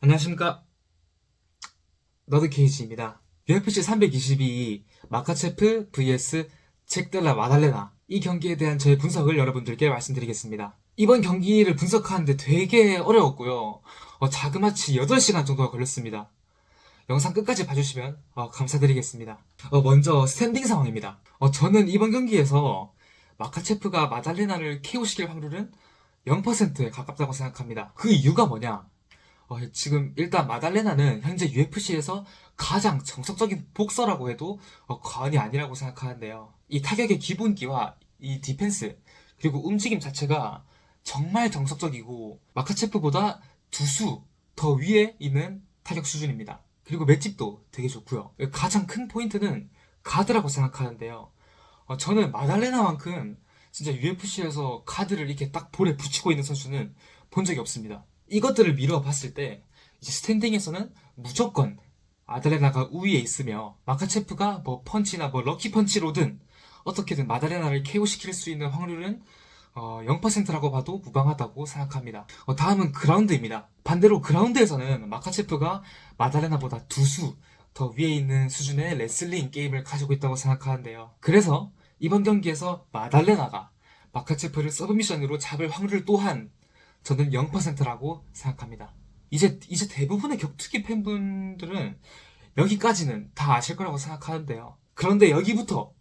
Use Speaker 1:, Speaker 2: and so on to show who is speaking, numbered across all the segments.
Speaker 1: 안녕하십니까. 너드케이지입니다. UFC 322 마카체프 vs 잭델라 마달레나, 이 경기에 대한 저의 분석을 여러분들께 말씀드리겠습니다. 이번 경기를 분석하는데 되게 어려웠고요. 자그마치 8시간 정도가 걸렸습니다. 영상 끝까지 봐주시면 감사드리겠습니다. 먼저 스탠딩 상황입니다. 저는 이번 경기에서 마카체프가 마달레나를 KO시킬 확률은 0%에 가깝다고 생각합니다. 그 이유가 뭐냐? 지금 일단 마달레나는 현재 UFC에서 가장 정석적인 복서라고 해도 과언이 아니라고 생각하는데요. 이 타격의 기본기와 이 디펜스, 그리고 움직임 자체가 정말 정석적이고 마카체프보다 두 수 더 위에 있는 타격 수준입니다. 그리고 맷집도 되게 좋고요. 가장 큰 포인트는 가드라고 생각하는데요. 저는 마달레나만큼 진짜 UFC에서 가드를 이렇게 딱 볼에 붙이고 있는 선수는 본 적이 없습니다. 이것들을 미루어 봤을 때 이제 스탠딩에서는 무조건 마달레나가 우위에 있으며 마카체프가 뭐 펀치나 뭐 럭키 펀치로든 어떻게든 마달레나를 KO시킬 수 있는 확률은 0%라고 봐도 무방하다고 생각합니다. 다음은 그라운드입니다. 반대로 그라운드에서는 마카체프가 마달레나보다 두 수 더 위에 있는 수준의 레슬링 게임을 가지고 있다고 생각하는데요. 그래서 이번 경기에서 마달레나가 마카체프를 서브미션으로 잡을 확률 또한 저는 0%라고 생각합니다. 이제 대부분의 격투기 팬분들은 여기까지는 다 아실 거라고 생각하는데요. 그런데 여기부터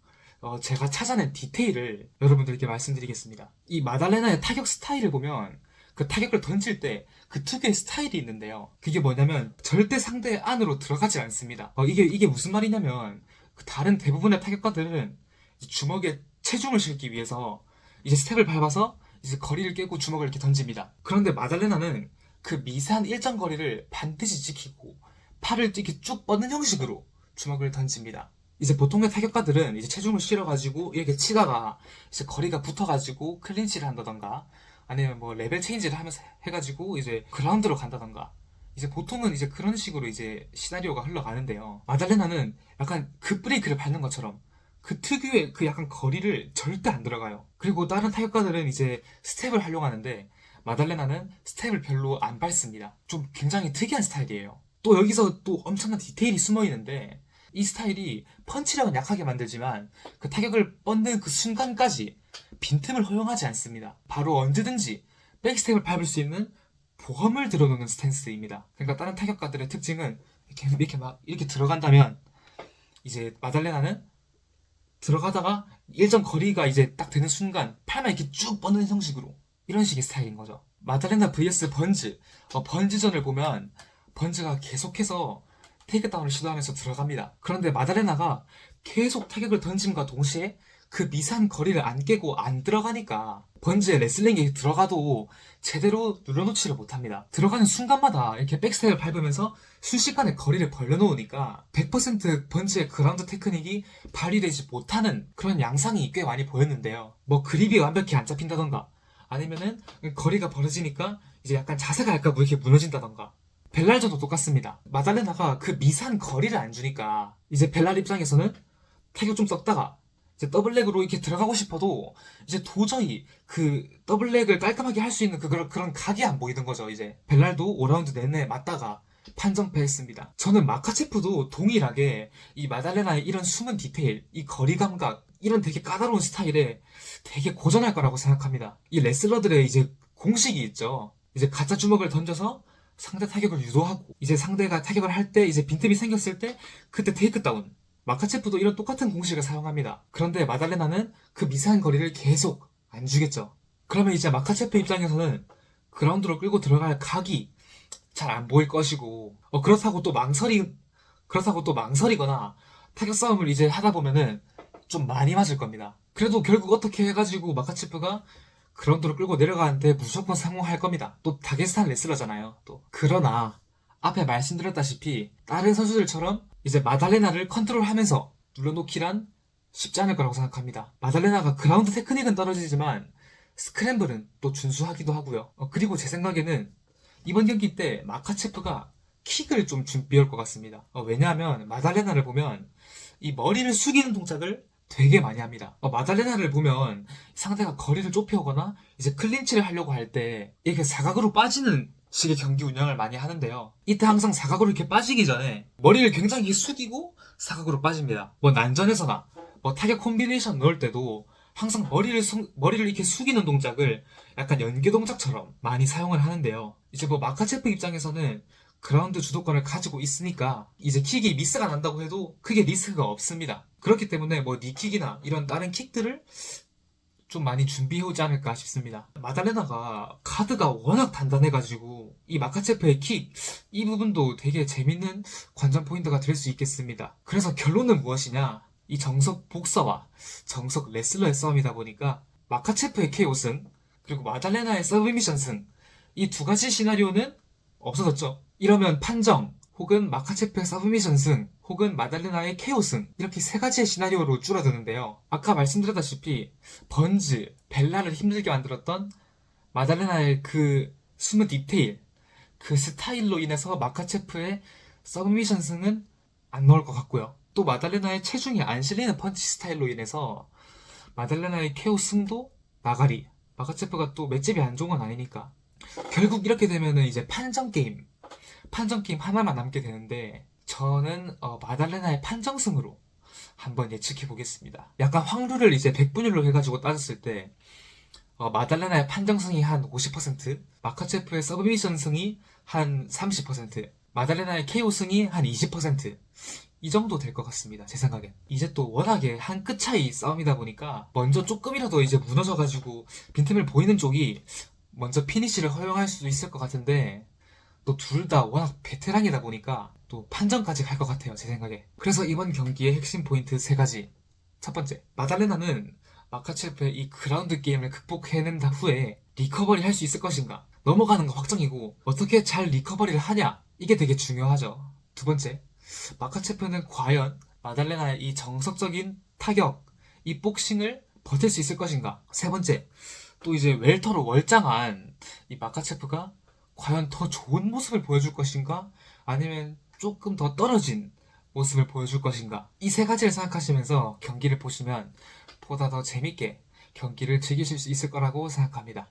Speaker 1: 제가 찾아낸 디테일을 여러분들께 말씀드리겠습니다. 이 마달레나의 타격 스타일을 보면 그 타격을 던질 때 그 특유의 스타일이 있는데요. 그게 뭐냐면 절대 상대 안으로 들어가지 않습니다. 이게 무슨 말이냐면 그 다른 대부분의 타격가들은 주먹에 체중을 실기 위해서 이제 스텝을 밟아서 이제 거리를 깨고 주먹을 이렇게 던집니다. 그런데 마달레나는 그 미세한 일정 거리를 반드시 지키고 팔을 이렇게 쭉 뻗는 형식으로 주먹을 던집니다. 이제 보통의 타격가들은 이제 체중을 실어가지고 이렇게 치다가 이제 거리가 붙어가지고 클린치를 한다던가 아니면 뭐 레벨 체인지를 하면서 해가지고 이제 그라운드로 간다던가 이제 보통은 이제 그런 식으로 이제 시나리오가 흘러가는데요. 마달레나는 약간 그 브레이크를 밟는 것처럼 그 특유의 그 약간 거리를 절대 안 들어가요. 그리고 다른 타격가들은 이제 스텝을 활용하는데 마달레나는 스텝을 별로 안 밟습니다. 좀 굉장히 특이한 스타일이에요. 또 여기서 또 엄청난 디테일이 숨어 있는데 이 스타일이 펀치력은 약하게 만들지만 그 타격을 뻗는 그 순간까지 빈틈을 허용하지 않습니다. 바로 언제든지 백스텝을 밟을 수 있는 보험을 들어놓는 스탠스입니다. 그러니까 다른 타격가들의 특징은 이렇게 들어간다면 이제 마달레나는 들어가다가 일정 거리가 이제 딱 되는 순간 팔만 이렇게 쭉 뻗는 형식으로 이런 식의 스타일인 거죠. 마달레나 vs 번즈, 번즈전을 보면 번즈가 계속해서 테이크다운을 시도하면서 들어갑니다. 그런데 마달레나가 계속 타격을 던짐과 동시에 그 미세한 거리를 안 깨고 안 들어가니까 번즈의 레슬링이 들어가도 제대로 눌러놓지를 못합니다. 들어가는 순간마다 이렇게 백스텝을 밟으면서 순식간에 거리를 벌려놓으니까 100% 번즈의 그라운드 테크닉이 발휘되지 못하는 그런 양상이 꽤 많이 보였는데요. 뭐 그립이 완벽히 안 잡힌다던가 아니면은 거리가 벌어지니까 이제 약간 자세가 약간 이렇게 무너진다던가. 벨랄전도 똑같습니다. 마달레나가 그 미세한 거리를 안 주니까 이제 벨랄 입장에서는 타격 좀 썼다가 이제 더블렉으로 이렇게 들어가고 싶어도 이제 도저히 그 더블렉을 깔끔하게 할 수 있는 그런 각이 안 보이는 거죠. 이제 벨랄도 5라운드 내내 맞다가 판정패했습니다. 저는 마카체프도 동일하게 이 마달레나의 이런 숨은 디테일, 이 거리 감각, 이런 되게 까다로운 스타일에 되게 고전할 거라고 생각합니다. 이 레슬러들의 이제 공식이 있죠. 이제 가짜 주먹을 던져서 상대 타격을 유도하고 이제 상대가 타격을 할 때 이제 빈틈이 생겼을 때 그때 테이크다운. 마카체프도 이런 똑같은 공식을 사용합니다. 그런데 마달레나는 그 미세한 거리를 계속 안 주겠죠. 그러면 이제 마카체프 입장에서는 그라운드로 끌고 들어갈 각이 잘 안 보일 것이고 그렇다고 또 망설이거나 타격 싸움을 이제 하다 보면은 좀 많이 맞을 겁니다. 그래도 결국 어떻게 해가지고 마카체프가 그라운드로 끌고 내려가는데 무조건 성공할 겁니다. 또 다게스탄 레슬러잖아요. 또 그러나 앞에 말씀드렸다시피 다른 선수들처럼 이제 마달레나를 컨트롤하면서 눌러놓기란 쉽지 않을 거라고 생각합니다. 마달레나가 그라운드 테크닉은 떨어지지만 스크램블은 또 준수하기도 하고요. 그리고 제 생각에는 이번 경기 때 마카체프가 킥을 좀 준비할 것 같습니다. 왜냐하면 마달레나를 보면 이 머리를 숙이는 동작을 되게 많이 합니다. 마달레나를 보면 상대가 거리를 좁혀오거나 이제 클린치를 하려고 할 때 이렇게 사각으로 빠지는 식의 경기 운영을 많이 하는데요. 이때 항상 사각으로 이렇게 빠지기 전에 머리를 굉장히 숙이고 사각으로 빠집니다. 뭐 난전에서나 뭐 타격 콤비네이션 넣을 때도 항상 머리를 이렇게 숙이는 동작을 약간 연계 동작처럼 많이 사용을 하는데요. 이제 뭐 마카체프 입장에서는 그라운드 주도권을 가지고 있으니까 이제 킥이 미스가 난다고 해도 크게 리스크가 없습니다. 그렇기 때문에 뭐 니킥이나 이런 다른 킥들을 좀 많이 준비해오지 않을까 싶습니다. 마달레나가 카드가 워낙 단단해가지고 이 마카체프의 킥, 이 부분도 되게 재밌는 관전 포인트가 될 수 있겠습니다. 그래서 결론은 무엇이냐? 이 정석 복서와 정석 레슬러의 싸움이다 보니까 마카체프의 KO 승, 그리고 마달레나의 서브미션 승, 이 두 가지 시나리오는 없어졌죠. 이러면 판정, 혹은 마카체프의 서브미션 승, 혹은 마달레나의 KO 승, 이렇게 세 가지의 시나리오로 줄어드는데요. 아까 말씀드렸다시피 번즈, 벨라를 힘들게 만들었던 마달레나의 그 숨은 디테일, 그 스타일로 인해서 마카체프의 서브미션 승은 안 나올 것 같고요. 또 마달레나의 체중이 안 실리는 펀치 스타일로 인해서 마달레나의 KO 승도 나가리. 마카체프가 또 맷집이 안 좋은 건 아니니까. 결국 이렇게 되면은 이제 판정 게임 하나만 남게 되는데 저는 마달레나의 판정승으로 한번 예측해 보겠습니다. 약간 확률을 이제 100분율로 해가지고 따졌을 때 마달레나의 판정승이 한 50%, 마카체프의 서브미션 승이 한 30%, 마달레나의 KO 승이 한 20%, 이 정도 될 것 같습니다. 제 생각엔. 이제 또 워낙에 한 끗 차이 싸움이다 보니까 먼저 조금이라도 이제 무너져가지고 빈틈을 보이는 쪽이 먼저 피니시를 허용할 수도 있을 것 같은데 또 둘 다 워낙 베테랑이다 보니까 또 판정까지 갈 것 같아요, 제 생각에. 그래서 이번 경기의 핵심 포인트 세 가지. 첫 번째, 마달레나는 마카체프의 이 그라운드 게임을 극복해낸 후에 리커버리 할 수 있을 것인가? 넘어가는 거 확정이고 어떻게 잘 리커버리를 하냐? 이게 되게 중요하죠. 두 번째, 마카체프는 과연 마달레나의 이 정석적인 타격, 이 복싱을 버틸 수 있을 것인가? 세 번째, 또 이제 웰터로 월장한 이 마카체프가 과연 더 좋은 모습을 보여줄 것인가? 아니면 조금 더 떨어진 모습을 보여줄 것인가? 이 세 가지를 생각하시면서 경기를 보시면 보다 더 재밌게 경기를 즐기실 수 있을 거라고 생각합니다.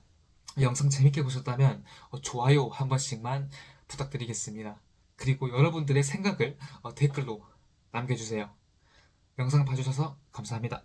Speaker 1: 이 영상 재밌게 보셨다면 좋아요 한 번씩만 부탁드리겠습니다. 그리고 여러분들의 생각을 댓글로 남겨주세요. 영상 봐주셔서 감사합니다.